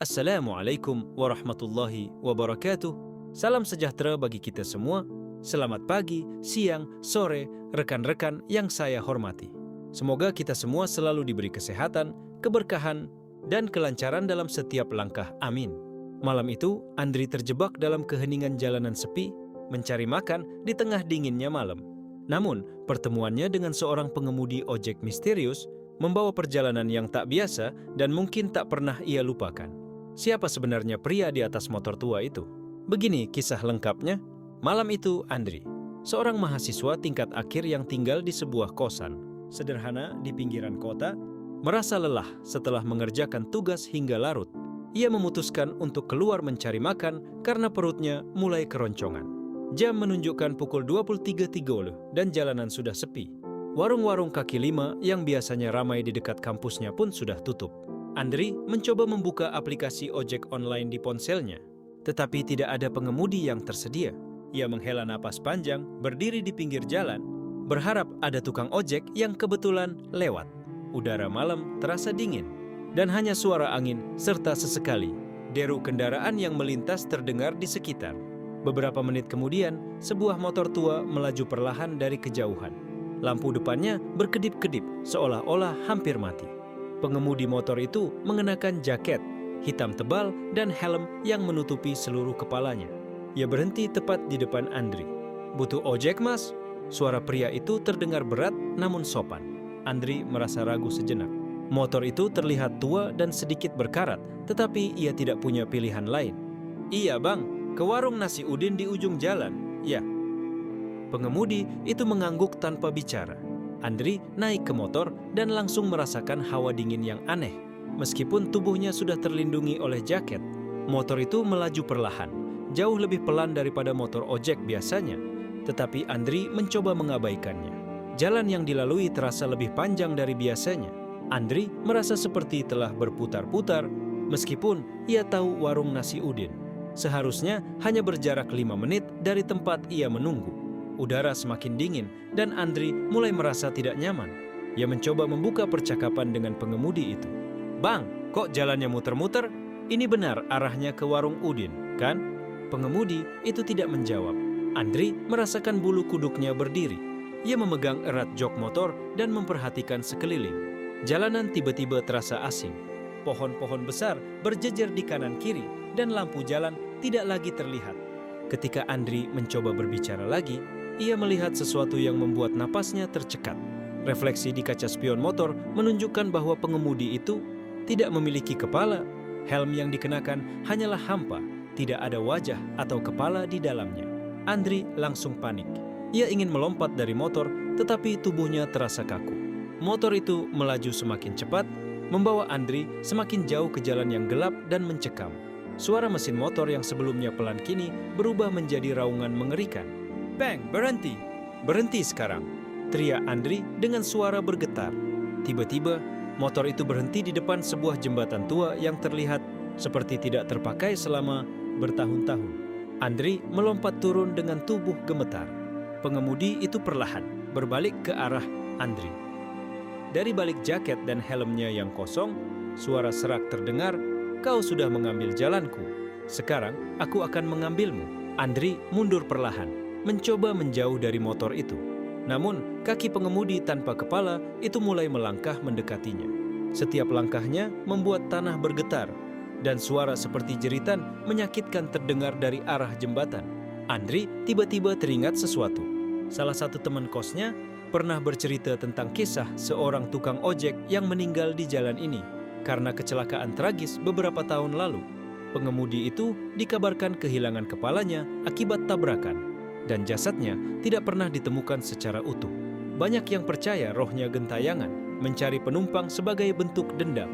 Assalamualaikum warahmatullahi wabarakatuh. Salam sejahtera bagi kita semua. Selamat pagi, siang, sore, rekan-rekan yang saya hormati. Semoga kita semua selalu diberi kesehatan, keberkahan, dan kelancaran dalam setiap langkah. Amin. Malam itu, Andri terjebak dalam keheningan jalanan sepi, mencari makan di tengah dinginnya malam. Namun, pertemuannya dengan seorang pengemudi ojek misterius membawa perjalanan yang tak biasa dan mungkin tak pernah ia lupakan. Siapa sebenarnya pria di atas motor tua itu? Begini kisah lengkapnya. Malam itu, Andri, seorang mahasiswa tingkat akhir yang tinggal di sebuah kosan sederhana di pinggiran kota, merasa lelah setelah mengerjakan tugas hingga larut. Ia memutuskan untuk keluar mencari makan karena perutnya mulai keroncongan. Jam menunjukkan pukul 23.30 dan jalanan sudah sepi. Warung-warung kaki lima yang biasanya ramai di dekat kampusnya pun sudah tutup. Andri mencoba membuka aplikasi ojek online di ponselnya, tetapi tidak ada pengemudi yang tersedia. Ia menghela napas panjang, berdiri di pinggir jalan, berharap ada tukang ojek yang kebetulan lewat. Udara malam terasa dingin, dan hanya suara angin serta sesekali deru kendaraan yang melintas terdengar di sekitar. Beberapa menit kemudian, sebuah motor tua melaju perlahan dari kejauhan. Lampu depannya berkedip-kedip seolah-olah hampir mati. Pengemudi motor itu mengenakan jaket hitam tebal dan helm yang menutupi seluruh kepalanya. Ia berhenti tepat di depan Andri. "Butuh ojek, Mas?" Suara pria itu terdengar berat namun sopan. Andri merasa ragu sejenak. Motor itu terlihat tua dan sedikit berkarat, tetapi ia tidak punya pilihan lain. "Iya, Bang, ke warung nasi udin di ujung jalan." "Ya." Pengemudi itu mengangguk tanpa bicara. Andri naik ke motor dan langsung merasakan hawa dingin yang aneh. Meskipun tubuhnya sudah terlindungi oleh jaket, motor itu melaju perlahan, jauh lebih pelan daripada motor ojek biasanya. Tetapi Andri mencoba mengabaikannya. Jalan yang dilalui terasa lebih panjang dari biasanya. Andri merasa seperti telah berputar-putar, meskipun ia tahu warung nasi udin seharusnya hanya berjarak 5 menit dari tempat ia menunggu. Udara semakin dingin dan Andri mulai merasa tidak nyaman. Ia mencoba membuka percakapan dengan pengemudi itu. "Bang, kok jalannya muter-muter? Ini benar arahnya ke warung udin, kan?" Pengemudi itu tidak menjawab. Andri merasakan bulu kuduknya berdiri. Ia memegang erat jok motor dan memperhatikan sekeliling. Jalanan tiba-tiba terasa asing. Pohon-pohon besar berjejer di kanan kiri dan lampu jalan tidak lagi terlihat. Ketika Andri mencoba berbicara lagi, ia melihat sesuatu yang membuat napasnya tercekat. Refleksi di kaca spion motor menunjukkan bahwa pengemudi itu tidak memiliki kepala. Helm yang dikenakan hanyalah hampa, tidak ada wajah atau kepala di dalamnya. Andri langsung panik. Ia ingin melompat dari motor, tetapi tubuhnya terasa kaku. Motor itu melaju semakin cepat, membawa Andri semakin jauh ke jalan yang gelap dan mencekam. Suara mesin motor yang sebelumnya pelan kini berubah menjadi raungan mengerikan. "Bang, berhenti! Berhenti sekarang!" teriak Andri dengan suara bergetar. Tiba-tiba, motor itu berhenti di depan sebuah jembatan tua yang terlihat seperti tidak terpakai selama bertahun-tahun. Andri melompat turun dengan tubuh gemetar. Pengemudi itu perlahan berbalik ke arah Andri. Dari balik jaket dan helmnya yang kosong, suara serak terdengar, "Kau sudah mengambil jalanku. Sekarang aku akan mengambilmu." Andri mundur perlahan, mencoba menjauh dari motor itu. Namun, kaki pengemudi tanpa kepala itu mulai melangkah mendekatinya. Setiap langkahnya membuat tanah bergetar, dan suara seperti jeritan menyakitkan terdengar dari arah jembatan. Andri tiba-tiba teringat sesuatu. Salah satu teman kosnya pernah bercerita tentang kisah seorang tukang ojek yang meninggal di jalan ini karena kecelakaan tragis beberapa tahun lalu. Pengemudi itu dikabarkan kehilangan kepalanya akibat tabrakan, dan jasadnya tidak pernah ditemukan secara utuh. Banyak yang percaya rohnya gentayangan, mencari penumpang sebagai bentuk dendam.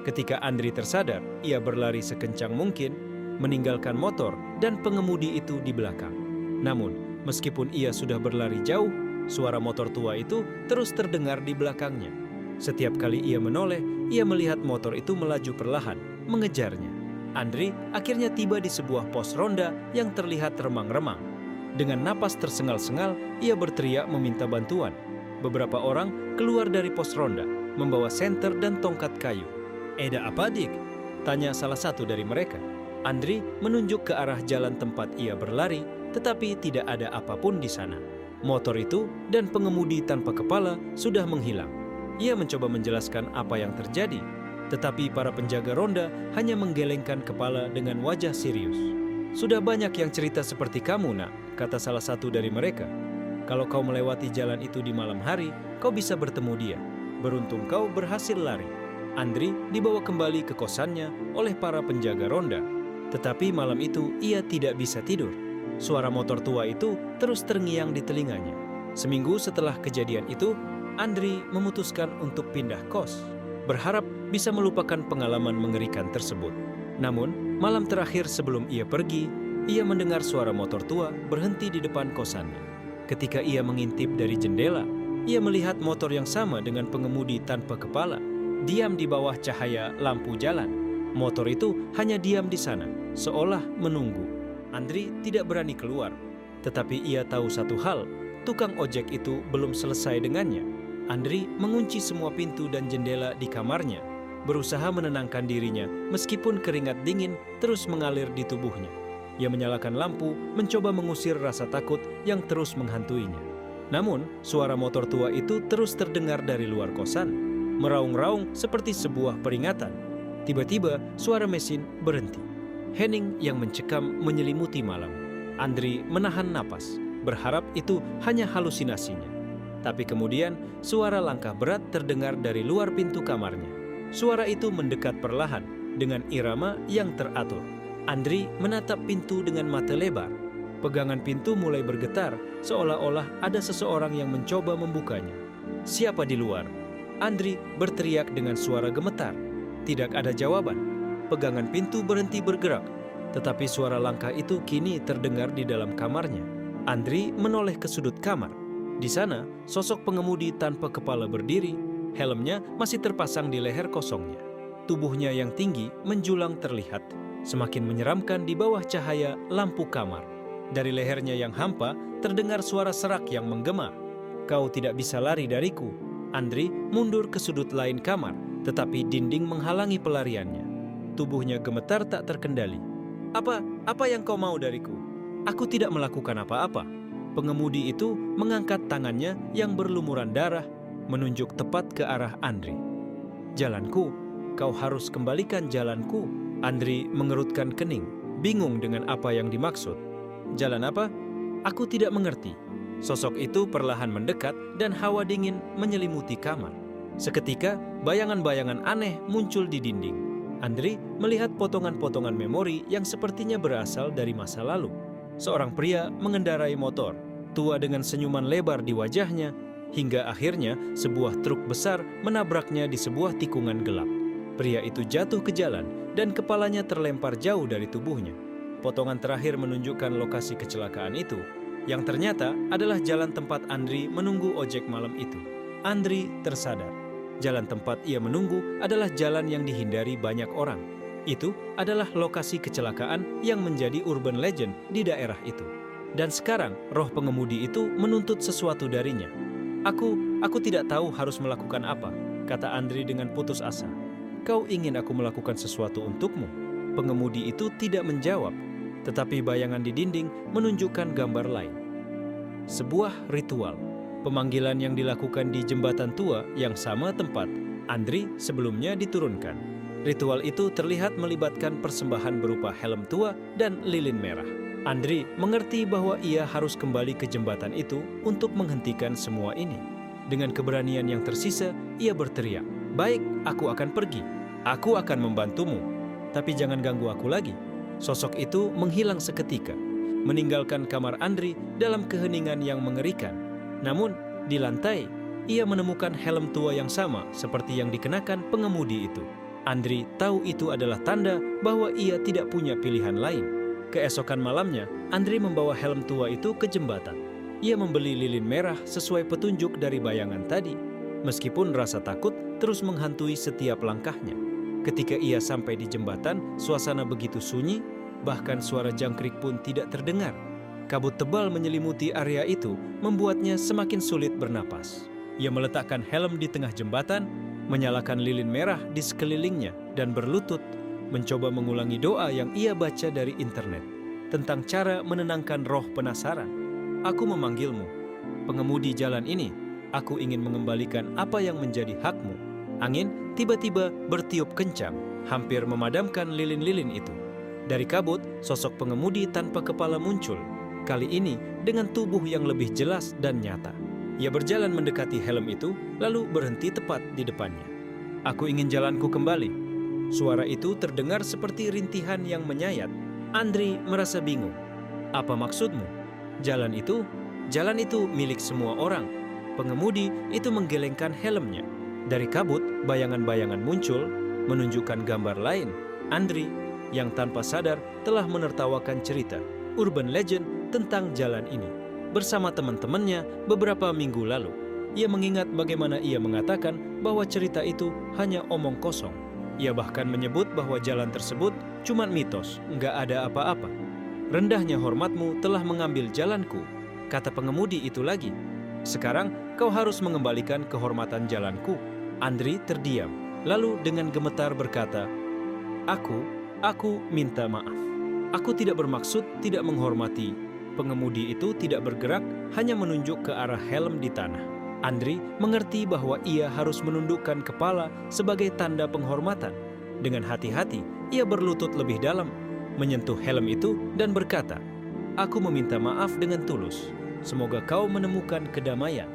Ketika Andri tersadar, ia berlari sekencang mungkin, meninggalkan motor dan pengemudi itu di belakang. Namun, meskipun ia sudah berlari jauh, suara motor tua itu terus terdengar di belakangnya. Setiap kali ia menoleh, ia melihat motor itu melaju perlahan, mengejarnya. Andri akhirnya tiba di sebuah pos ronda yang terlihat remang-remang. Dengan napas tersengal-sengal, ia berteriak meminta bantuan. Beberapa orang keluar dari pos ronda, membawa senter dan tongkat kayu. "Eda apa, Dik?" Tanya salah satu dari mereka. Andri menunjuk ke arah jalan tempat ia berlari, tetapi tidak ada apapun di sana. Motor itu dan pengemudi tanpa kepala sudah menghilang. Ia mencoba menjelaskan apa yang terjadi, tetapi para penjaga ronda hanya menggelengkan kepala dengan wajah serius. "Sudah banyak yang cerita seperti kamu, nak," kata salah satu dari mereka. "Kalau kau melewati jalan itu di malam hari, kau bisa bertemu dia. Beruntung kau berhasil lari." Andri dibawa kembali ke kosannya oleh para penjaga ronda. Tetapi malam itu ia tidak bisa tidur. Suara motor tua itu terus terngiang di telinganya. Seminggu setelah kejadian itu, Andri memutuskan untuk pindah kos, berharap bisa melupakan pengalaman mengerikan tersebut. Namun, malam terakhir sebelum ia pergi, ia mendengar suara motor tua berhenti di depan kosannya. Ketika ia mengintip dari jendela, ia melihat motor yang sama dengan pengemudi tanpa kepala, diam di bawah cahaya lampu jalan. Motor itu hanya diam di sana, seolah menunggu. Andri tidak berani keluar, tetapi ia tahu satu hal, tukang ojek itu belum selesai dengannya. Andri mengunci semua pintu dan jendela di kamarnya, berusaha menenangkan dirinya meskipun keringat dingin terus mengalir di tubuhnya. Ia menyalakan lampu, mencoba mengusir rasa takut yang terus menghantuinya. Namun, suara motor tua itu terus terdengar dari luar kosan, meraung-raung seperti sebuah peringatan. Tiba-tiba, suara mesin berhenti. Hening yang mencekam menyelimuti malam. Andri menahan napas, berharap itu hanya halusinasinya. Tapi kemudian, suara langkah berat terdengar dari luar pintu kamarnya. Suara itu mendekat perlahan, dengan irama yang teratur. Andri menatap pintu dengan mata lebar. Pegangan pintu mulai bergetar, seolah-olah ada seseorang yang mencoba membukanya. "Siapa di luar?" Andri berteriak dengan suara gemetar. Tidak ada jawaban. Pegangan pintu berhenti bergerak, tetapi suara langkah itu kini terdengar di dalam kamarnya. Andri menoleh ke sudut kamar. Di sana, sosok pengemudi tanpa kepala berdiri, helmnya masih terpasang di leher kosongnya. Tubuhnya yang tinggi menjulang terlihat, semakin menyeramkan di bawah cahaya lampu kamar. Dari lehernya yang hampa, terdengar suara serak yang menggema. "Kau tidak bisa lari dariku." Andri mundur ke sudut lain kamar, tetapi dinding menghalangi pelariannya. Tubuhnya gemetar tak terkendali. Apa yang kau mau dariku? Aku tidak melakukan apa-apa." Pengemudi itu mengangkat tangannya yang berlumuran darah, menunjuk tepat ke arah Andri. "Jalanku, kau harus kembalikan jalanku." Andri mengerutkan kening, bingung dengan apa yang dimaksud. "Jalan apa? Aku tidak mengerti." Sosok itu perlahan mendekat dan hawa dingin menyelimuti kamar. Seketika, bayangan-bayangan aneh muncul di dinding. Andri melihat potongan-potongan memori yang sepertinya berasal dari masa lalu. Seorang pria mengendarai motor, tua dengan senyuman lebar di wajahnya, hingga akhirnya sebuah truk besar menabraknya di sebuah tikungan gelap. Pria itu jatuh ke jalan dan kepalanya terlempar jauh dari tubuhnya. Potongan terakhir menunjukkan lokasi kecelakaan itu, yang ternyata adalah jalan tempat Andri menunggu ojek malam itu. Andri tersadar. Jalan tempat ia menunggu adalah jalan yang dihindari banyak orang. Itu adalah lokasi kecelakaan yang menjadi urban legend di daerah itu. Dan sekarang roh pengemudi itu menuntut sesuatu darinya. Aku tidak tahu harus melakukan apa," kata Andri dengan putus asa. "Kau ingin aku melakukan sesuatu untukmu?" Pengemudi itu tidak menjawab, tetapi bayangan di dinding menunjukkan gambar lain. Sebuah ritual, pemanggilan yang dilakukan di jembatan tua yang sama tempat Andri sebelumnya diturunkan. Ritual itu terlihat melibatkan persembahan berupa helm tua dan lilin merah. Andri mengerti bahwa ia harus kembali ke jembatan itu untuk menghentikan semua ini. Dengan keberanian yang tersisa, ia berteriak, "Baik, aku akan pergi. Aku akan membantumu. Tapi jangan ganggu aku lagi." Sosok itu menghilang seketika, meninggalkan kamar Andri dalam keheningan yang mengerikan. Namun, di lantai, ia menemukan helm tua yang sama seperti yang dikenakan pengemudi itu. Andri tahu itu adalah tanda bahwa ia tidak punya pilihan lain. Keesokan malamnya, Andri membawa helm tua itu ke jembatan. Ia membeli lilin merah sesuai petunjuk dari bayangan tadi, meskipun rasa takut terus menghantui setiap langkahnya. Ketika ia sampai di jembatan, suasana begitu sunyi, bahkan suara jangkrik pun tidak terdengar. Kabut tebal menyelimuti area itu, membuatnya semakin sulit bernapas. Ia meletakkan helm di tengah jembatan, menyalakan lilin merah di sekelilingnya, dan berlutut, mencoba mengulangi doa yang ia baca dari internet tentang cara menenangkan roh penasaran. Aku memanggilmu, pengemudi jalan ini. Aku ingin mengembalikan apa yang menjadi hakmu. Angin tiba-tiba bertiup kencang, hampir memadamkan lilin-lilin itu. Dari kabut, sosok pengemudi tanpa kepala muncul. Kali ini dengan tubuh yang lebih jelas dan nyata. Ia berjalan mendekati helm itu, lalu berhenti tepat di depannya. Aku ingin jalanku kembali. Suara itu terdengar seperti rintihan yang menyayat. Andri merasa bingung. Apa maksudmu? Jalan itu milik semua orang. Pengemudi itu menggelengkan helmnya. Dari kabut, bayangan-bayangan muncul, menunjukkan gambar lain. Andri, yang tanpa sadar telah menertawakan cerita urban legend tentang jalan ini bersama teman-temannya beberapa minggu lalu. Ia mengingat bagaimana ia mengatakan bahwa cerita itu hanya omong kosong. Ia bahkan menyebut bahwa jalan tersebut cuma mitos, nggak ada apa-apa. Rendahnya hormatmu telah mengambil jalanku, kata pengemudi itu lagi. Sekarang kau harus mengembalikan kehormatan jalanku. Andri terdiam, lalu dengan gemetar berkata, Aku minta maaf. Aku tidak bermaksud tidak menghormati. Pengemudi itu tidak bergerak, hanya menunjuk ke arah helm di tanah. Andri mengerti bahwa ia harus menundukkan kepala sebagai tanda penghormatan. Dengan hati-hati, ia berlutut lebih dalam, menyentuh helm itu dan berkata, Aku meminta maaf dengan tulus. Semoga kau menemukan kedamaian.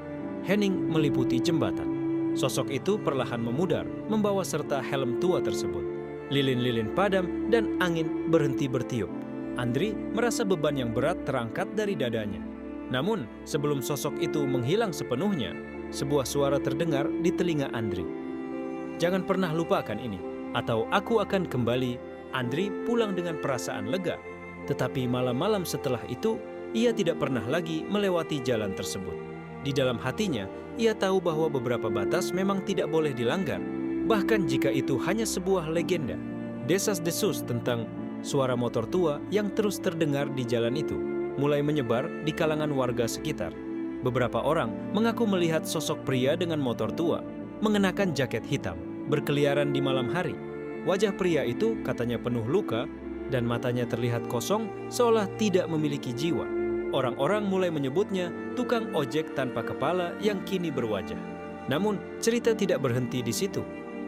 Henning meliputi jembatan. Sosok itu perlahan memudar, membawa serta helm tua tersebut. Lilin-lilin padam dan angin berhenti bertiup. Andri merasa beban yang berat terangkat dari dadanya. Namun, sebelum sosok itu menghilang sepenuhnya, sebuah suara terdengar di telinga Andri. Jangan pernah lupakan ini, atau aku akan kembali. Andri pulang dengan perasaan lega. Tetapi malam-malam setelah itu, ia tidak pernah lagi melewati jalan tersebut. Di dalam hatinya, ia tahu bahwa beberapa batas memang tidak boleh dilanggar. Bahkan jika itu hanya sebuah legenda. Desas-desus tentang suara motor tua yang terus terdengar di jalan itu mulai menyebar di kalangan warga sekitar. Beberapa orang mengaku melihat sosok pria dengan motor tua, mengenakan jaket hitam, berkeliaran di malam hari. Wajah pria itu katanya penuh luka dan matanya terlihat kosong seolah tidak memiliki jiwa. Orang-orang mulai menyebutnya tukang ojek tanpa kepala yang kini berwajah. Namun, cerita tidak berhenti di situ.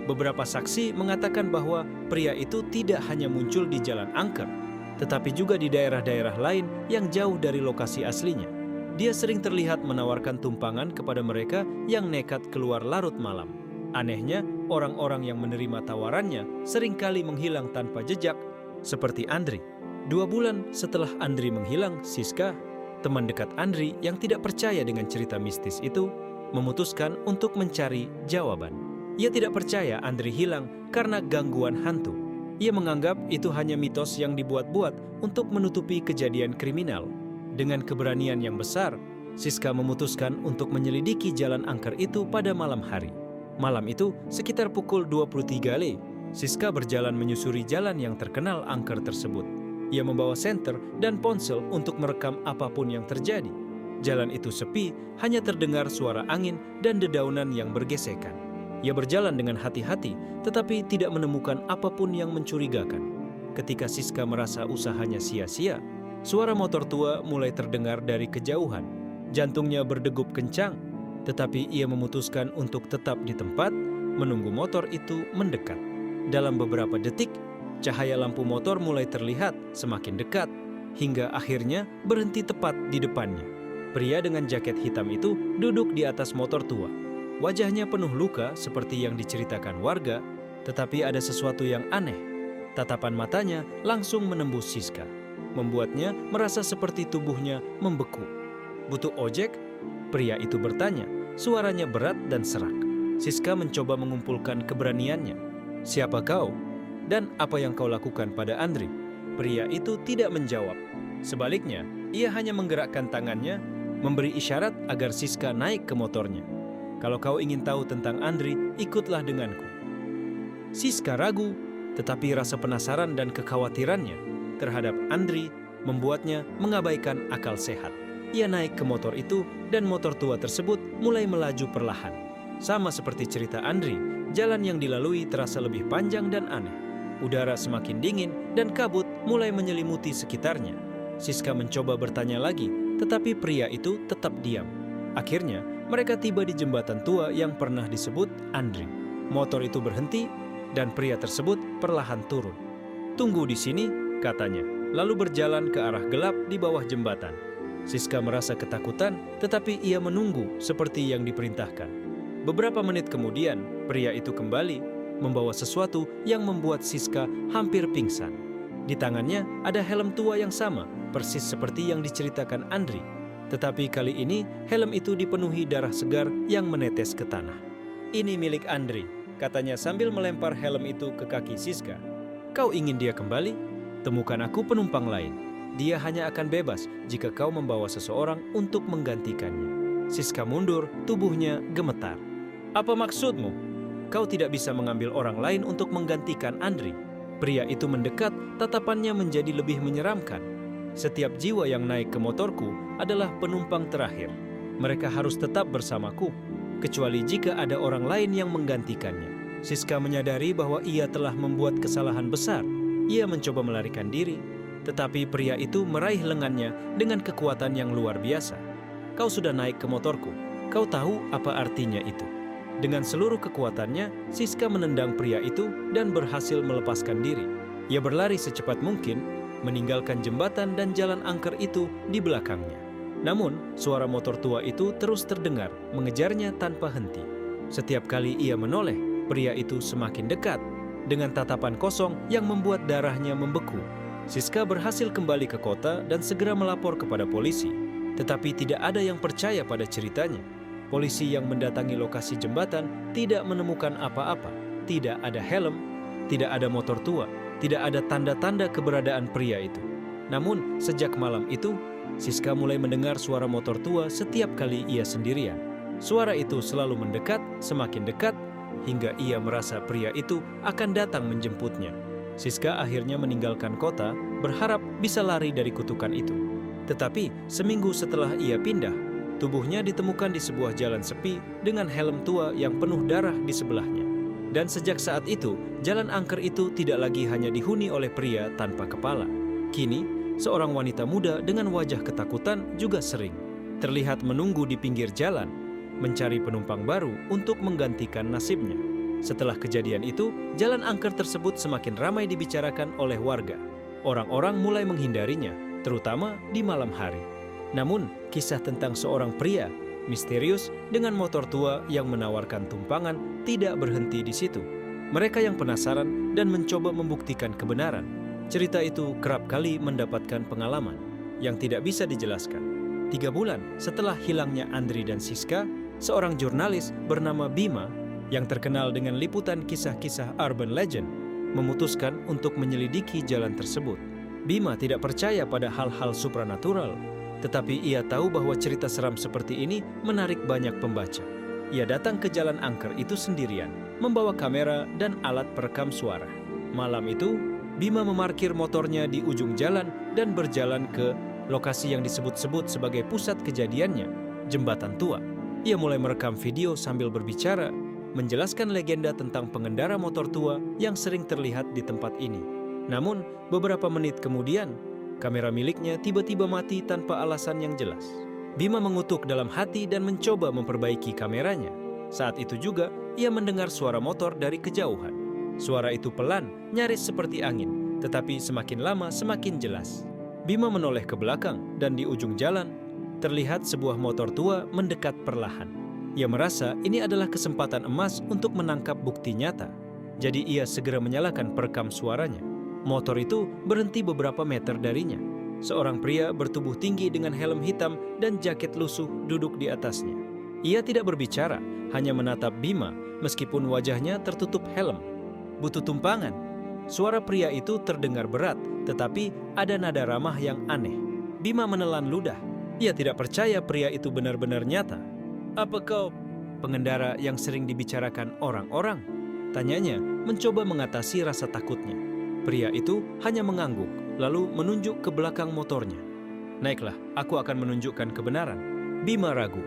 Beberapa saksi mengatakan bahwa pria itu tidak hanya muncul di Jalan Angker, tetapi juga di daerah-daerah lain yang jauh dari lokasi aslinya. Dia sering terlihat menawarkan tumpangan kepada mereka yang nekat keluar larut malam. Anehnya, orang-orang yang menerima tawarannya seringkali menghilang tanpa jejak, seperti Andri. 2 bulan setelah Andri menghilang, Siska, teman dekat Andri yang tidak percaya dengan cerita mistis itu, memutuskan untuk mencari jawaban. Ia tidak percaya Andri hilang karena gangguan hantu. Ia menganggap itu hanya mitos yang dibuat-buat untuk menutupi kejadian kriminal. Dengan keberanian yang besar, Siska memutuskan untuk menyelidiki Jalan Angker itu pada malam hari. Malam itu, sekitar pukul 23 Le, Siska berjalan menyusuri jalan yang terkenal angker tersebut. Ia membawa senter dan ponsel untuk merekam apapun yang terjadi. Jalan itu sepi, hanya terdengar suara angin dan dedaunan yang bergesekan. Ia berjalan dengan hati-hati, tetapi tidak menemukan apapun yang mencurigakan. Ketika Siska merasa usahanya sia-sia, suara motor tua mulai terdengar dari kejauhan. Jantungnya berdegup kencang, tetapi ia memutuskan untuk tetap di tempat, menunggu motor itu mendekat. Dalam beberapa detik, cahaya lampu motor mulai terlihat semakin dekat, hingga akhirnya berhenti tepat di depannya. Pria dengan jaket hitam itu duduk di atas motor tua. Wajahnya penuh luka seperti yang diceritakan warga, tetapi ada sesuatu yang aneh. Tatapan matanya langsung menembus Siska, membuatnya merasa seperti tubuhnya membeku. Butuh ojek? Pria itu bertanya, suaranya berat dan serak. Siska mencoba mengumpulkan keberaniannya. Siapa kau? Dan apa yang kau lakukan pada Andri? Pria itu tidak menjawab. Sebaliknya, ia hanya menggerakkan tangannya, memberi isyarat agar Siska naik ke motornya. Kalau kau ingin tahu tentang Andri, ikutlah denganku. Siska ragu, tetapi rasa penasaran dan kekhawatirannya terhadap Andri membuatnya mengabaikan akal sehat. Ia naik ke motor itu dan motor tua tersebut mulai melaju perlahan. Sama seperti cerita Andri, jalan yang dilalui terasa lebih panjang dan aneh. Udara semakin dingin dan kabut mulai menyelimuti sekitarnya. Siska mencoba bertanya lagi, tetapi pria itu tetap diam. Akhirnya, mereka tiba di jembatan tua yang pernah disebut Andri. Motor itu berhenti dan pria tersebut perlahan turun. "Tunggu di sini," katanya, lalu berjalan ke arah gelap di bawah jembatan. Siska merasa ketakutan, tetapi ia menunggu seperti yang diperintahkan. Beberapa menit kemudian, pria itu kembali, membawa sesuatu yang membuat Siska hampir pingsan. Di tangannya ada helm tua yang sama, persis seperti yang diceritakan Andri. Tetapi kali ini, helm itu dipenuhi darah segar yang menetes ke tanah. "Ini milik Andri," katanya sambil melempar helm itu ke kaki Siska. "Kau ingin dia kembali? Temukan aku penumpang lain. Dia hanya akan bebas jika kau membawa seseorang untuk menggantikannya." Siska mundur, tubuhnya gemetar. "Apa maksudmu? Kau tidak bisa mengambil orang lain untuk menggantikan Andri." Pria itu mendekat, tatapannya menjadi lebih menyeramkan. "Setiap jiwa yang naik ke motorku adalah penumpang terakhir. Mereka harus tetap bersamaku, kecuali jika ada orang lain yang menggantikannya." Siska menyadari bahwa ia telah membuat kesalahan besar. Ia mencoba melarikan diri, tetapi pria itu meraih lengannya dengan kekuatan yang luar biasa. "Kau sudah naik ke motorku. Kau tahu apa artinya itu." Dengan seluruh kekuatannya, Siska menendang pria itu dan berhasil melepaskan diri. Ia berlari secepat mungkin, meninggalkan jembatan dan jalan angker itu di belakangnya. Namun, suara motor tua itu terus terdengar, mengejarnya tanpa henti. Setiap kali ia menoleh, pria itu semakin dekat, dengan tatapan kosong yang membuat darahnya membeku. Siska berhasil kembali ke kota dan segera melapor kepada polisi. Tetapi tidak ada yang percaya pada ceritanya. Polisi yang mendatangi lokasi jembatan tidak menemukan apa-apa. Tidak ada helm, tidak ada motor tua, tidak ada tanda-tanda keberadaan pria itu. Namun, sejak malam itu, Siska mulai mendengar suara motor tua setiap kali ia sendirian. Suara itu selalu mendekat, semakin dekat, hingga ia merasa pria itu akan datang menjemputnya. Siska akhirnya meninggalkan kota, berharap bisa lari dari kutukan itu. Tetapi seminggu setelah ia pindah, tubuhnya ditemukan di sebuah jalan sepi dengan helm tua yang penuh darah di sebelahnya. Dan sejak saat itu, jalan angker itu tidak lagi hanya dihuni oleh pria tanpa kepala. Kini, seorang wanita muda dengan wajah ketakutan juga sering terlihat menunggu di pinggir jalan, mencari penumpang baru untuk menggantikan nasibnya. Setelah kejadian itu, jalan angker tersebut semakin ramai dibicarakan oleh warga. Orang-orang mulai menghindarinya, terutama di malam hari. Namun, kisah tentang seorang pria misterius dengan motor tua yang menawarkan tumpangan tidak berhenti di situ. Mereka yang penasaran dan mencoba membuktikan kebenaran. Cerita itu kerap kali mendapatkan pengalaman yang tidak bisa dijelaskan. 3 bulan setelah hilangnya Andri dan Siska, seorang jurnalis bernama Bima yang terkenal dengan liputan kisah-kisah urban legend, memutuskan untuk menyelidiki jalan tersebut. Bima tidak percaya pada hal-hal supranatural, tetapi ia tahu bahwa cerita seram seperti ini menarik banyak pembaca. Ia datang ke jalan angker itu sendirian, membawa kamera dan alat perekam suara. Malam itu, Bima memarkir motornya di ujung jalan dan berjalan ke lokasi yang disebut-sebut sebagai pusat kejadiannya, jembatan tua. Ia mulai merekam video sambil berbicara, menjelaskan legenda tentang pengendara motor tua yang sering terlihat di tempat ini. Namun, beberapa menit kemudian, kamera miliknya tiba-tiba mati tanpa alasan yang jelas. Bima mengutuk dalam hati dan mencoba memperbaiki kameranya. Saat itu juga, ia mendengar suara motor dari kejauhan. Suara itu pelan, nyaris seperti angin, tetapi semakin lama semakin jelas. Bima menoleh ke belakang dan di ujung jalan, terlihat sebuah motor tua mendekat perlahan. Ia merasa ini adalah kesempatan emas untuk menangkap bukti nyata. Jadi ia segera menyalakan perekam suaranya. Motor itu berhenti beberapa meter darinya. Seorang pria bertubuh tinggi dengan helm hitam dan jaket lusuh duduk di atasnya. Ia tidak berbicara, hanya menatap Bima meskipun wajahnya tertutup helm. "Butuh tumpangan." Suara pria itu terdengar berat, tetapi ada nada ramah yang aneh. Bima menelan ludah. Ia tidak percaya pria itu benar-benar nyata. "Apa kau pengendara yang sering dibicarakan orang-orang?" tanyanya, mencoba mengatasi rasa takutnya. Pria itu hanya mengangguk, lalu menunjuk ke belakang motornya. "Naiklah, aku akan menunjukkan kebenaran." Bima ragu.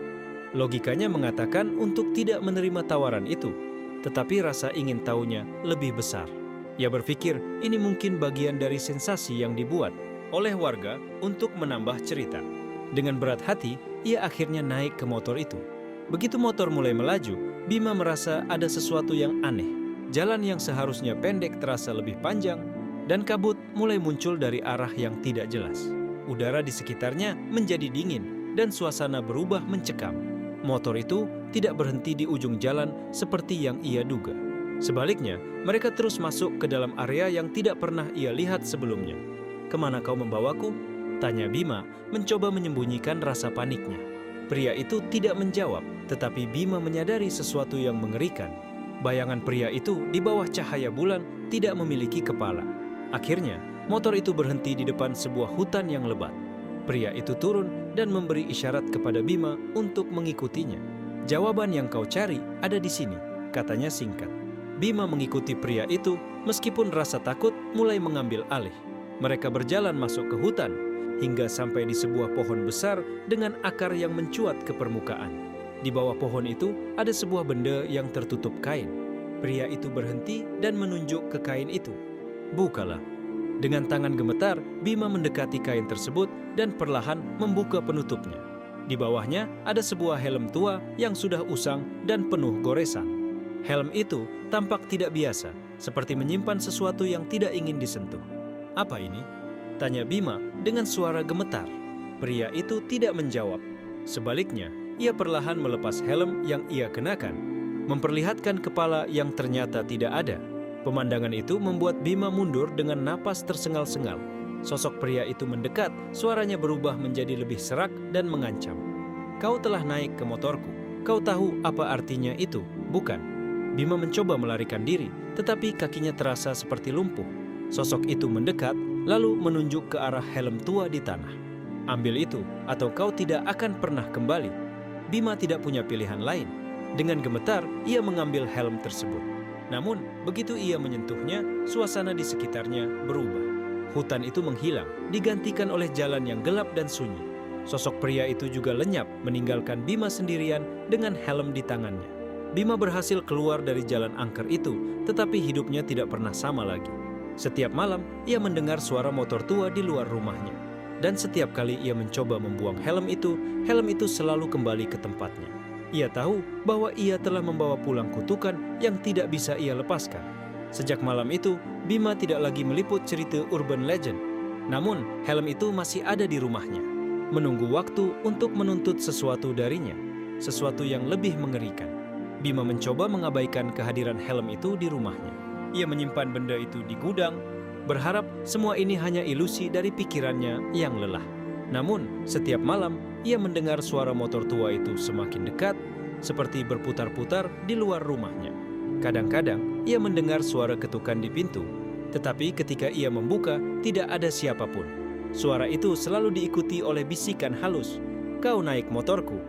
Logikanya mengatakan untuk tidak menerima tawaran itu, tetapi rasa ingin tahunya lebih besar. Ia berpikir ini mungkin bagian dari sensasi yang dibuat oleh warga untuk menambah cerita. Dengan berat hati, ia akhirnya naik ke motor itu. Begitu motor mulai melaju, Bima merasa ada sesuatu yang aneh. Jalan yang seharusnya pendek terasa lebih panjang, dan kabut mulai muncul dari arah yang tidak jelas. Udara di sekitarnya menjadi dingin, dan suasana berubah mencekam. Motor itu tidak berhenti di ujung jalan seperti yang ia duga. Sebaliknya, mereka terus masuk ke dalam area yang tidak pernah ia lihat sebelumnya. "Kemana kau membawaku?" tanya Bima, mencoba menyembunyikan rasa paniknya. Pria itu tidak menjawab, tetapi Bima menyadari sesuatu yang mengerikan. Bayangan pria itu di bawah cahaya bulan tidak memiliki kepala. Akhirnya, motor itu berhenti di depan sebuah hutan yang lebat. Pria itu turun dan memberi isyarat kepada Bima untuk mengikutinya. "Jawaban yang kau cari ada di sini," katanya singkat. Bima mengikuti pria itu meskipun rasa takut mulai mengambil alih. Mereka berjalan masuk ke hutan hingga sampai di sebuah pohon besar dengan akar yang mencuat ke permukaan. Di bawah pohon itu ada sebuah benda yang tertutup kain. Pria itu berhenti dan menunjuk ke kain itu. "Bukalah." Dengan tangan gemetar, Bima mendekati kain tersebut dan perlahan membuka penutupnya. Di bawahnya ada sebuah helm tua yang sudah usang dan penuh goresan. Helm itu tampak tidak biasa, seperti menyimpan sesuatu yang tidak ingin disentuh. "Apa ini?" tanya Bima dengan suara gemetar. Pria itu tidak menjawab. Sebaliknya, ia perlahan melepas helm yang ia kenakan, memperlihatkan kepala yang ternyata tidak ada. Pemandangan itu membuat Bima mundur dengan napas tersengal-sengal. Sosok pria itu mendekat, suaranya berubah menjadi lebih serak dan mengancam. "Kau telah naik ke motorku. Kau tahu apa artinya itu, bukan?" Bima mencoba melarikan diri, tetapi kakinya terasa seperti lumpuh. Sosok itu mendekat, lalu menunjuk ke arah helm tua di tanah. "Ambil itu, atau kau tidak akan pernah kembali." Bima tidak punya pilihan lain. Dengan gemetar, ia mengambil helm tersebut. Namun, begitu ia menyentuhnya, suasana di sekitarnya berubah. Hutan itu menghilang, digantikan oleh jalan yang gelap dan sunyi. Sosok pria itu juga lenyap, meninggalkan Bima sendirian dengan helm di tangannya. Bima berhasil keluar dari jalan angker itu, tetapi hidupnya tidak pernah sama lagi. Setiap malam, ia mendengar suara motor tua di luar rumahnya. Dan setiap kali ia mencoba membuang helm itu selalu kembali ke tempatnya. Ia tahu bahwa ia telah membawa pulang kutukan yang tidak bisa ia lepaskan. Sejak malam itu, Bima tidak lagi meliput cerita urban legend. Namun, helm itu masih ada di rumahnya, menunggu waktu untuk menuntut sesuatu darinya, sesuatu yang lebih mengerikan. Bima mencoba mengabaikan kehadiran helm itu di rumahnya. Ia menyimpan benda itu di gudang, berharap semua ini hanya ilusi dari pikirannya yang lelah. Namun, setiap malam ia mendengar suara motor tua itu semakin dekat, seperti berputar-putar di luar rumahnya. Kadang-kadang ia mendengar suara ketukan di pintu, tetapi ketika ia membuka, tidak ada siapapun. Suara itu selalu diikuti oleh bisikan halus, "Kau naik motorku.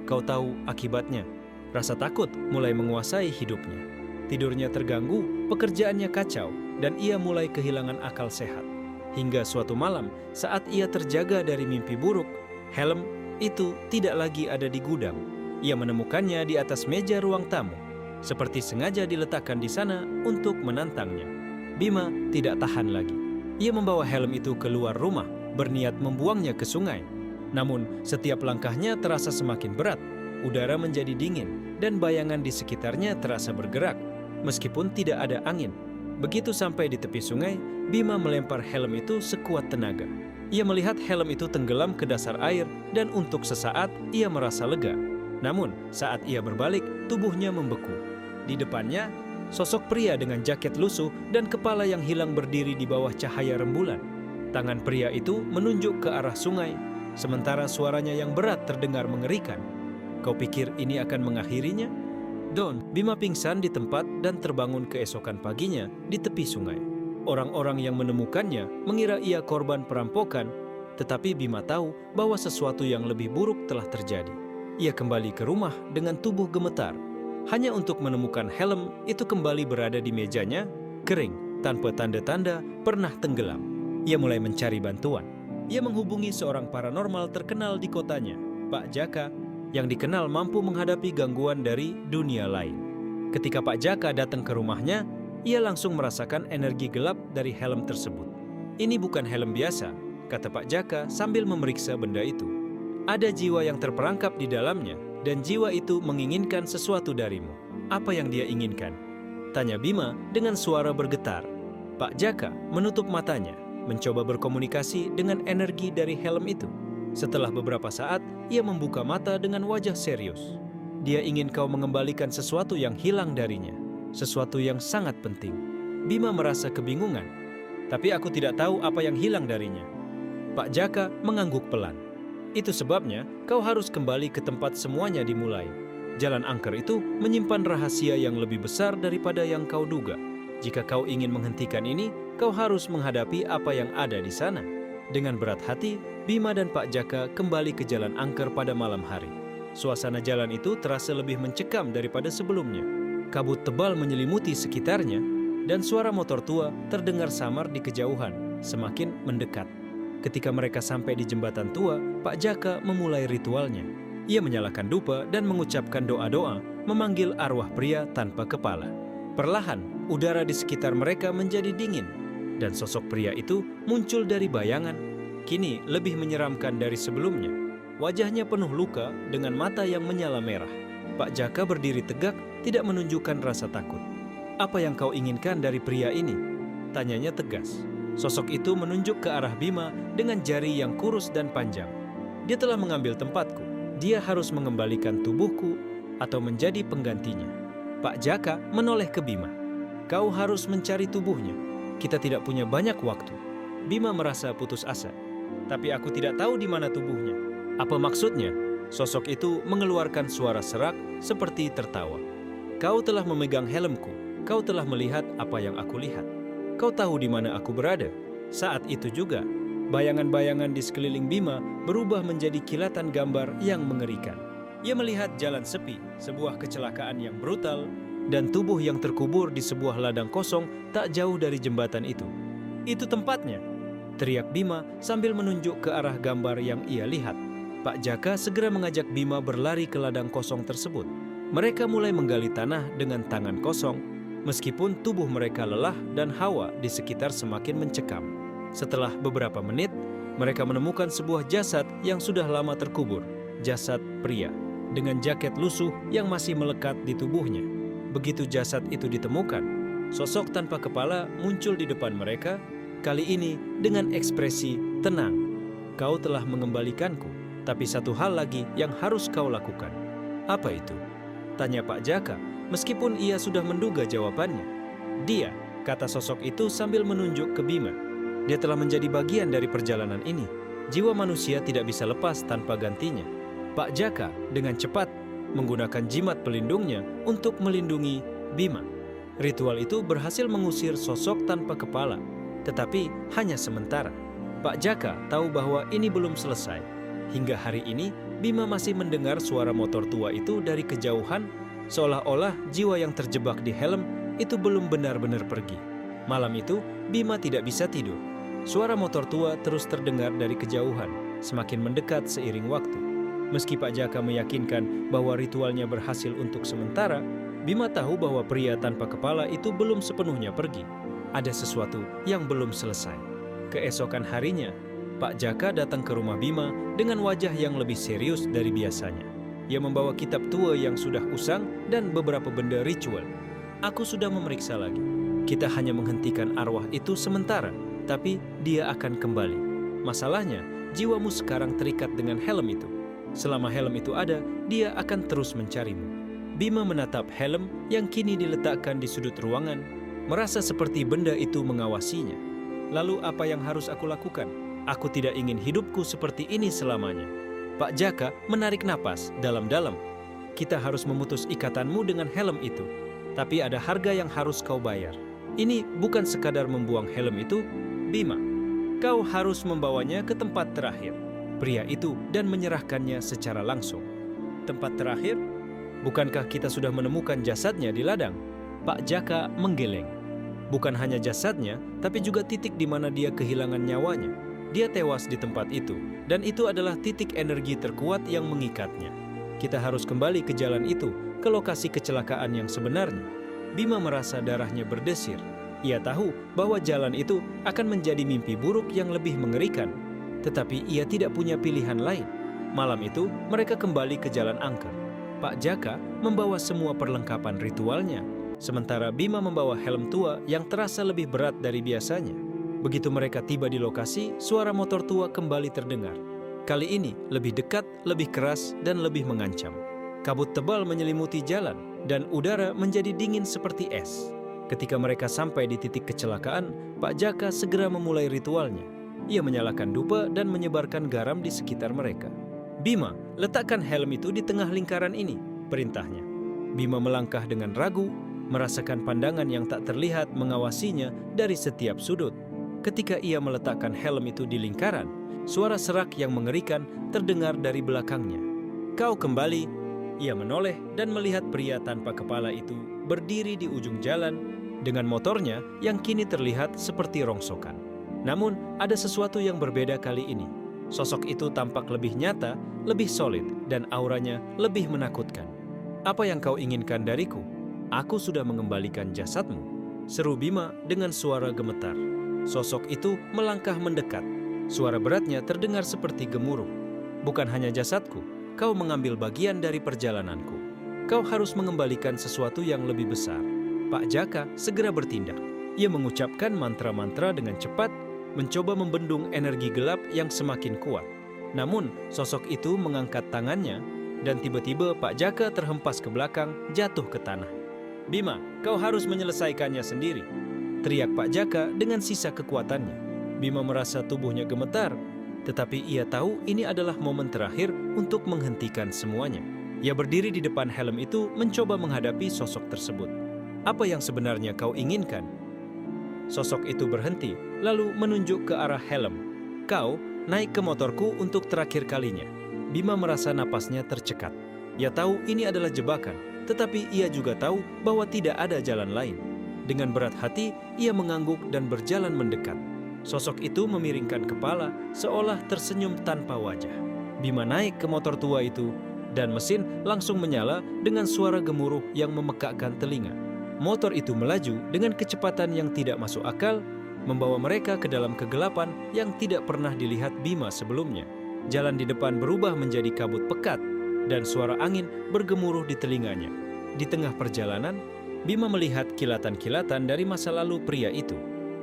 Kau tahu akibatnya." Rasa takut mulai menguasai hidupnya. Tidurnya terganggu, pekerjaannya kacau, dan ia mulai kehilangan akal sehat. Hingga suatu malam, saat ia terjaga dari mimpi buruk, helm itu tidak lagi ada di gudang. Ia menemukannya di atas meja ruang tamu, seperti sengaja diletakkan di sana untuk menantangnya. Bima tidak tahan lagi. Ia membawa helm itu keluar rumah, berniat membuangnya ke sungai. Namun, setiap langkahnya terasa semakin berat. Udara menjadi dingin, dan bayangan di sekitarnya terasa bergerak, meskipun tidak ada angin. Begitu sampai di tepi sungai, Bima melempar helm itu sekuat tenaga. Ia melihat helm itu tenggelam ke dasar air, dan untuk sesaat ia merasa lega. Namun, saat ia berbalik, tubuhnya membeku. Di depannya, sosok pria dengan jaket lusuh dan kepala yang hilang berdiri di bawah cahaya rembulan. Tangan pria itu menunjuk ke arah sungai, sementara suaranya yang berat terdengar mengerikan. "Kau pikir ini akan mengakhirinya?" Bima pingsan di tempat dan terbangun keesokan paginya di tepi sungai. Orang-orang yang menemukannya mengira ia korban perampokan, tetapi Bima tahu bahwa sesuatu yang lebih buruk telah terjadi. Ia kembali ke rumah dengan tubuh gemetar, hanya untuk menemukan helm itu kembali berada di mejanya, kering, tanpa tanda-tanda pernah tenggelam. Ia mulai mencari bantuan. Ia menghubungi seorang paranormal terkenal di kotanya, Pak Jaka, yang dikenal mampu menghadapi gangguan dari dunia lain. Ketika Pak Jaka datang ke rumahnya, ia langsung merasakan energi gelap dari helm tersebut. "Ini bukan helm biasa," kata Pak Jaka sambil memeriksa benda itu. "Ada jiwa yang terperangkap di dalamnya, dan jiwa itu menginginkan sesuatu darimu." "Apa yang dia inginkan?" tanya Bima dengan suara bergetar. Pak Jaka menutup matanya, mencoba berkomunikasi dengan energi dari helm itu. Setelah beberapa saat, ia membuka mata dengan wajah serius. "Dia ingin kau mengembalikan sesuatu yang hilang darinya, sesuatu yang sangat penting." Bima merasa kebingungan. "Tapi aku tidak tahu apa yang hilang darinya." Pak Jaka mengangguk pelan. "Itu sebabnya kau harus kembali ke tempat semuanya dimulai. Jalan angker itu menyimpan rahasia yang lebih besar daripada yang kau duga. Jika kau ingin menghentikan ini, kau harus menghadapi apa yang ada di sana." Dengan berat hati, Bima dan Pak Jaka kembali ke jalan angker pada malam hari. Suasana jalan itu terasa lebih mencekam daripada sebelumnya. Kabut tebal menyelimuti sekitarnya, dan suara motor tua terdengar samar di kejauhan, semakin mendekat. Ketika mereka sampai di jembatan tua, Pak Jaka memulai ritualnya. Ia menyalakan dupa dan mengucapkan doa-doa, memanggil arwah pria tanpa kepala. Perlahan, udara di sekitar mereka menjadi dingin, dan sosok pria itu muncul dari bayangan, kini lebih menyeramkan dari sebelumnya. Wajahnya penuh luka dengan mata yang menyala merah. Pak Jaka berdiri tegak, tidak menunjukkan rasa takut. "Apa yang kau inginkan dari pria ini?" tanyanya tegas. Sosok itu menunjuk ke arah Bima dengan jari yang kurus dan panjang. "Dia telah mengambil tempatku. Dia harus mengembalikan tubuhku atau menjadi penggantinya." Pak Jaka menoleh ke Bima. "Kau harus mencari tubuhnya. Kita tidak punya banyak waktu." Bima merasa putus asa. "Tapi aku tidak tahu di mana tubuhnya." "Apa maksudnya?" Sosok itu mengeluarkan suara serak seperti tertawa. "Kau telah memegang helmku. Kau telah melihat apa yang aku lihat. Kau tahu di mana aku berada." Saat itu juga, bayangan-bayangan di sekeliling Bima berubah menjadi kilatan gambar yang mengerikan. Ia melihat jalan sepi, sebuah kecelakaan yang brutal, dan tubuh yang terkubur di sebuah ladang kosong tak jauh dari jembatan itu. "Itu tempatnya!" teriak Bima sambil menunjuk ke arah gambar yang ia lihat. Pak Jaka segera mengajak Bima berlari ke ladang kosong tersebut. Mereka mulai menggali tanah dengan tangan kosong, meskipun tubuh mereka lelah dan hawa di sekitar semakin mencekam. Setelah beberapa menit, mereka menemukan sebuah jasad yang sudah lama terkubur. Jasad pria, dengan jaket lusuh yang masih melekat di tubuhnya. Begitu jasad itu ditemukan, sosok tanpa kepala muncul di depan mereka, kali ini dengan ekspresi tenang. "Kau telah mengembalikanku, tapi satu hal lagi yang harus kau lakukan." "Apa itu?" tanya Pak Jaka, meskipun ia sudah menduga jawabannya. "Dia," kata sosok itu sambil menunjuk ke Bima. "Dia telah menjadi bagian dari perjalanan ini. Jiwa manusia tidak bisa lepas tanpa gantinya." Pak Jaka dengan cepat menggunakan jimat pelindungnya untuk melindungi Bima. Ritual itu berhasil mengusir sosok tanpa kepala, tetapi hanya sementara. Pak Jaka tahu bahwa ini belum selesai. Hingga hari ini, Bima masih mendengar suara motor tua itu dari kejauhan, seolah-olah jiwa yang terjebak di helm itu belum benar-benar pergi. Malam itu, Bima tidak bisa tidur. Suara motor tua terus terdengar dari kejauhan, semakin mendekat seiring waktu. Meski Pak Jaka meyakinkan bahwa ritualnya berhasil untuk sementara, Bima tahu bahwa pria tanpa kepala itu belum sepenuhnya pergi. Ada sesuatu yang belum selesai. Keesokan harinya, Pak Jaka datang ke rumah Bima dengan wajah yang lebih serius dari biasanya. Ia membawa kitab tua yang sudah usang dan beberapa benda ritual. "Aku sudah memeriksa lagi. Kita hanya menghentikan arwah itu sementara, tapi dia akan kembali. Masalahnya, jiwamu sekarang terikat dengan helm itu. Selama helm itu ada, dia akan terus mencarimu." Bima menatap helm yang kini diletakkan di sudut ruangan, merasa seperti benda itu mengawasinya. "Lalu apa yang harus aku lakukan? Aku tidak ingin hidupku seperti ini selamanya." Pak Jaka menarik napas dalam-dalam. "Kita harus memutus ikatanmu dengan helm itu, tapi ada harga yang harus kau bayar. Ini bukan sekadar membuang helm itu, Bima. Kau harus membawanya ke tempat terakhir." Pria itu dan menyerahkannya secara langsung. "Tempat terakhir? Bukankah kita sudah menemukan jasadnya di ladang?" Pak Jaka menggeleng. Bukan hanya jasadnya, tapi juga titik di mana dia kehilangan nyawanya. Dia tewas di tempat itu, dan itu adalah titik energi terkuat yang mengikatnya. Kita harus kembali ke jalan itu, ke lokasi kecelakaan yang sebenarnya. Bima merasa darahnya berdesir. Ia tahu bahwa jalan itu akan menjadi mimpi buruk yang lebih mengerikan. Tetapi ia tidak punya pilihan lain. Malam itu, mereka kembali ke Jalan Angker. Pak Jaka membawa semua perlengkapan ritualnya, sementara Bima membawa helm tua yang terasa lebih berat dari biasanya. Begitu mereka tiba di lokasi, suara motor tua kembali terdengar. Kali ini lebih dekat, lebih keras, dan lebih mengancam. Kabut tebal menyelimuti jalan, dan udara menjadi dingin seperti es. Ketika mereka sampai di titik kecelakaan, Pak Jaka segera memulai ritualnya. Ia menyalakan dupa dan menyebarkan garam di sekitar mereka. Bima, letakkan helm itu di tengah lingkaran ini, perintahnya. Bima melangkah dengan ragu, merasakan pandangan yang tak terlihat mengawasinya dari setiap sudut. Ketika ia meletakkan helm itu di lingkaran, suara serak yang mengerikan terdengar dari belakangnya. "Kau kembali." Ia menoleh dan melihat pria tanpa kepala itu berdiri di ujung jalan dengan motornya yang kini terlihat seperti rongsokan. Namun, ada sesuatu yang berbeda kali ini. Sosok itu tampak lebih nyata, lebih solid, dan auranya lebih menakutkan. "Apa yang kau inginkan dariku? Aku sudah mengembalikan jasadmu," seru Bima dengan suara gemetar. Sosok itu melangkah mendekat. Suara beratnya terdengar seperti gemuruh. "Bukan hanya jasadku, kau mengambil bagian dari perjalananku. Kau harus mengembalikan sesuatu yang lebih besar." Pak Jaka segera bertindak. Ia mengucapkan mantra-mantra dengan cepat, mencoba membendung energi gelap yang semakin kuat. Namun, sosok itu mengangkat tangannya, dan tiba-tiba Pak Jaka terhempas ke belakang, jatuh ke tanah. "Bima, kau harus menyelesaikannya sendiri," teriak Pak Jaka dengan sisa kekuatannya. Bima merasa tubuhnya gemetar, tetapi ia tahu ini adalah momen terakhir untuk menghentikan semuanya. Ia berdiri di depan helm itu mencoba menghadapi sosok tersebut. "Apa yang sebenarnya kau inginkan?" Sosok itu berhenti, lalu menunjuk ke arah helm. "Kau naik ke motorku untuk terakhir kalinya." Bima merasa napasnya tercekat. Ia tahu ini adalah jebakan, tetapi ia juga tahu bahwa tidak ada jalan lain. Dengan berat hati, ia mengangguk dan berjalan mendekat. Sosok itu memiringkan kepala seolah tersenyum tanpa wajah. Bima naik ke motor tua itu, dan mesin langsung menyala dengan suara gemuruh yang memekakkan telinga. Motor itu melaju dengan kecepatan yang tidak masuk akal, membawa mereka ke dalam kegelapan yang tidak pernah dilihat Bima sebelumnya. Jalan di depan berubah menjadi kabut pekat, dan suara angin bergemuruh di telinganya. Di tengah perjalanan, Bima melihat kilatan-kilatan dari masa lalu pria itu.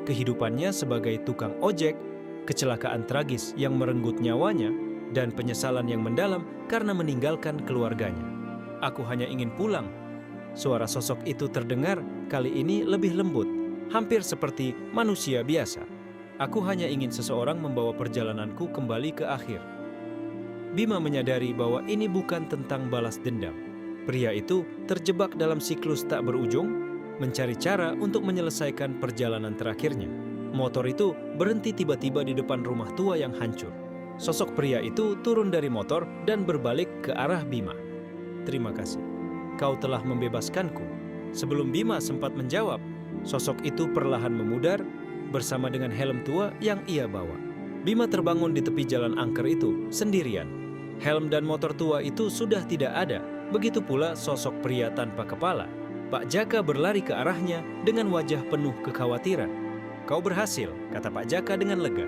Kehidupannya sebagai tukang ojek, kecelakaan tragis yang merenggut nyawanya, dan penyesalan yang mendalam karena meninggalkan keluarganya. "Aku hanya ingin pulang." Suara sosok itu terdengar, kali ini lebih lembut, hampir seperti manusia biasa. "Aku hanya ingin seseorang membawa perjalananku kembali ke akhir." Bima menyadari bahwa ini bukan tentang balas dendam. Pria itu terjebak dalam siklus tak berujung, mencari cara untuk menyelesaikan perjalanan terakhirnya. Motor itu berhenti tiba-tiba di depan rumah tua yang hancur. Sosok pria itu turun dari motor dan berbalik ke arah Bima. "Terima kasih. Kau telah membebaskanku." Sebelum Bima sempat menjawab, sosok itu perlahan memudar bersama dengan helm tua yang ia bawa. Bima terbangun di tepi jalan angker itu sendirian. Helm dan motor tua itu sudah tidak ada, begitu pula sosok pria tanpa kepala. Pak Jaka berlari ke arahnya dengan wajah penuh kekhawatiran. "Kau berhasil," kata Pak Jaka dengan lega.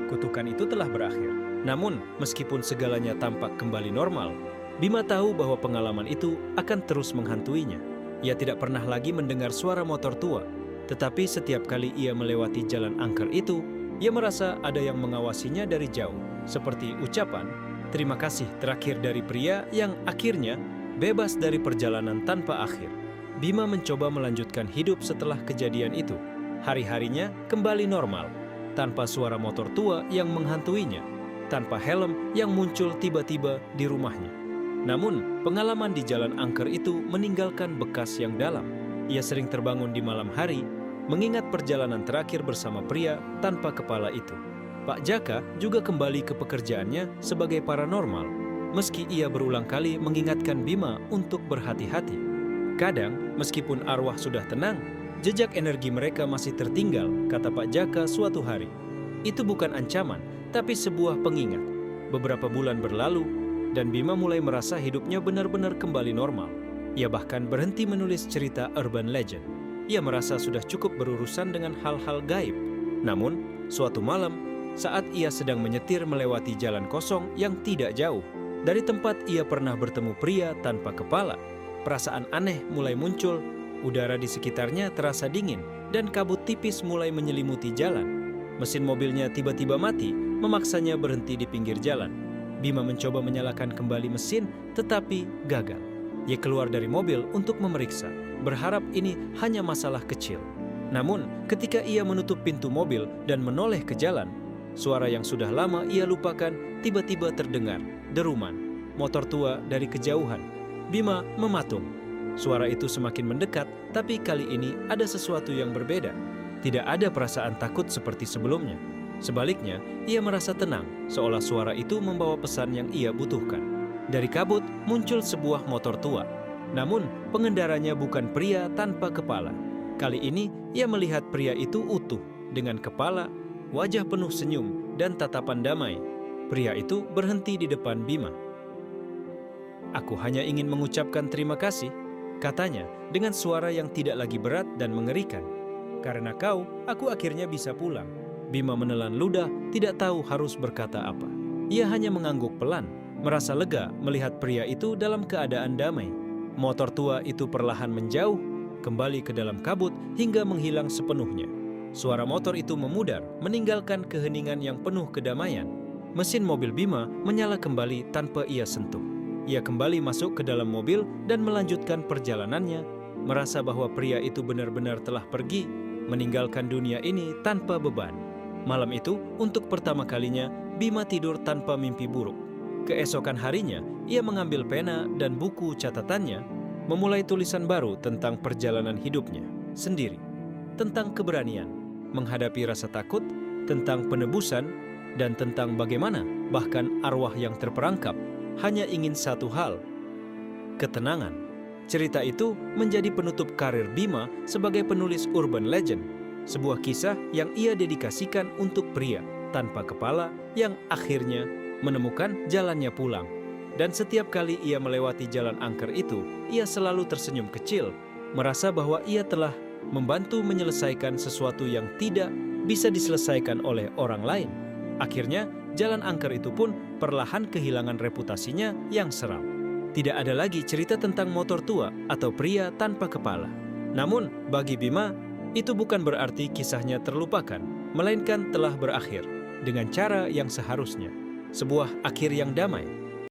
Kutukan itu telah berakhir. Namun, meskipun segalanya tampak kembali normal, Bima tahu bahwa pengalaman itu akan terus menghantuinya. Ia tidak pernah lagi mendengar suara motor tua, tetapi setiap kali ia melewati jalan angker itu, ia merasa ada yang mengawasinya dari jauh, seperti ucapan terima kasih terakhir dari pria yang akhirnya bebas dari perjalanan tanpa akhir. Bima mencoba melanjutkan hidup setelah kejadian itu. Hari-harinya kembali normal, tanpa suara motor tua yang menghantuinya, tanpa helm yang muncul tiba-tiba di rumahnya. Namun, pengalaman di jalan angker itu meninggalkan bekas yang dalam. Ia sering terbangun di malam hari, mengingat perjalanan terakhir bersama pria tanpa kepala itu. Pak Jaka juga kembali ke pekerjaannya sebagai paranormal, meski ia berulang kali mengingatkan Bima untuk berhati-hati. Kadang, meskipun arwah sudah tenang, jejak energi mereka masih tertinggal, kata Pak Jaka suatu hari. Itu bukan ancaman, tapi sebuah pengingat. Beberapa bulan berlalu, dan Bima mulai merasa hidupnya benar-benar kembali normal. Ia bahkan berhenti menulis cerita urban legend. Ia merasa sudah cukup berurusan dengan hal-hal gaib. Namun, suatu malam, saat ia sedang menyetir melewati jalan kosong yang tidak jauh dari tempat ia pernah bertemu pria tanpa kepala, perasaan aneh mulai muncul, udara di sekitarnya terasa dingin, dan kabut tipis mulai menyelimuti jalan. Mesin mobilnya tiba-tiba mati, memaksanya berhenti di pinggir jalan. Bima mencoba menyalakan kembali mesin, tetapi gagal. Ia keluar dari mobil untuk memeriksa, berharap ini hanya masalah kecil. Namun, ketika ia menutup pintu mobil dan menoleh ke jalan, suara yang sudah lama ia lupakan tiba-tiba terdengar, deruman, motor tua dari kejauhan. Bima mematung. Suara itu semakin mendekat, tapi kali ini ada sesuatu yang berbeda. Tidak ada perasaan takut seperti sebelumnya. Sebaliknya, ia merasa tenang, seolah suara itu membawa pesan yang ia butuhkan. Dari kabut muncul sebuah motor tua. Namun, pengendaranya bukan pria tanpa kepala. Kali ini, ia melihat pria itu utuh, dengan kepala, wajah penuh senyum, dan tatapan damai. Pria itu berhenti di depan Bima. "Aku hanya ingin mengucapkan terima kasih," katanya dengan suara yang tidak lagi berat dan mengerikan. "Karena kau, aku akhirnya bisa pulang." Bima menelan ludah, tidak tahu harus berkata apa. Ia hanya mengangguk pelan, merasa lega melihat pria itu dalam keadaan damai. Motor tua itu perlahan menjauh, kembali ke dalam kabut hingga menghilang sepenuhnya. Suara motor itu memudar, meninggalkan keheningan yang penuh kedamaian. Mesin mobil Bima menyala kembali tanpa ia sentuh. Ia kembali masuk ke dalam mobil dan melanjutkan perjalanannya, merasa bahwa pria itu benar-benar telah pergi, meninggalkan dunia ini tanpa beban. Malam itu, untuk pertama kalinya, Bima tidur tanpa mimpi buruk. Keesokan harinya, ia mengambil pena dan buku catatannya, memulai tulisan baru tentang perjalanan hidupnya sendiri, tentang keberanian, menghadapi rasa takut, tentang penebusan, dan tentang bagaimana bahkan arwah yang terperangkap hanya ingin satu hal, ketenangan. Cerita itu menjadi penutup karir Bima sebagai penulis urban legend, sebuah kisah yang ia dedikasikan untuk pria tanpa kepala yang akhirnya menemukan jalannya pulang. Dan setiap kali ia melewati jalan angker itu, ia selalu tersenyum kecil, merasa bahwa ia telah membantu menyelesaikan sesuatu yang tidak bisa diselesaikan oleh orang lain. Akhirnya, jalan angker itu pun perlahan kehilangan reputasinya yang seram. Tidak ada lagi cerita tentang motor tua atau pria tanpa kepala. Namun, bagi Bima, itu bukan berarti kisahnya terlupakan, melainkan telah berakhir dengan cara yang seharusnya. Sebuah akhir yang damai.